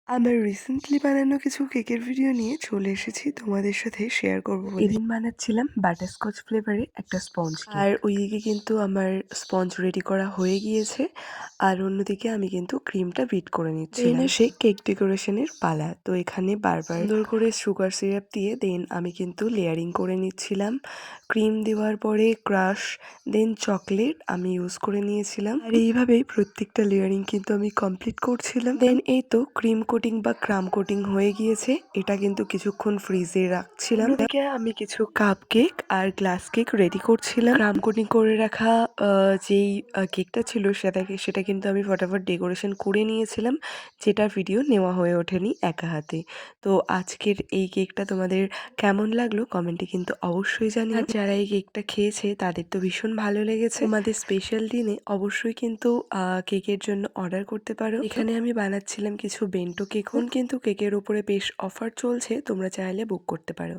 আমার রিসেন্টলি বানানো কিছু কেকের ভিডিও নিয়ে চলে এসেছি তোমাদের সাথে শেয়ার করব বলে। এদিন বানাচ্ছিলাম বাটারস্কচ ফ্লেভারে একটা স্পঞ্জ কেক। আর ওইদিকে কিন্তু আমার স্পঞ্জ রেডি করা হয়ে গিয়েছে। আর অন্যদিকে আমি কিন্তু ক্রিমটা বিট করে নিচ্ছিলাম। সে কেক ডেকোরেশনের পালা। তো এখানে বারবার সুন্দর করে সুগার সিরাপ দিয়ে দেন আমি কিন্তু লেয়ারিং করে নিচ্ছিলাম। ক্রিম দেওয়ার পরে ক্রাশ দেন চকলেট আমি ইউজ করে নিয়েছিলাম। আর এইভাবেই প্রত্যেকটা লেয়ারিং কিন্তু আমি কমপ্লিট করছিলাম। দেন এই তো ক্রিম কোটিং বা ক্রাম কোটিং হয়ে গিয়েছে। এটা কিন্তু কিছুক্ষণ ফ্রিজে রাখছিলাম। ওদিকে আমি কিছু কাপ কেক আর গ্লাস কেক রেডি করছিলাম। ক্রাম কোটিং করে রাখা যেই কেকটা ছিল সেটা কিন্তু আমি ফটাফট ডেকোরেশন করে নিয়েছিলাম, যেটা ভিডিও নেওয়া হয়ে ওঠেনি একা হাতে। তো আজকের এই কেকটা তোমাদের কেমন লাগলো কমেন্টে কিন্তু অবশ্যই জানিও। আর যারা এই কেকটা খেয়েছে তাদের তো ভীষণ ভালো লেগেছে। তোমাদের স্পেশাল দিনে অবশ্যই কিন্তু কেকের জন্য অর্ডার করতে পারো। এখানে আমি বানাচ্ছিলাম কিছু বেন্টো কেক। কিন্তু কেকের উপরে বেশ অফার চলছে, তোমরা চাইলে বুক করতে পারো।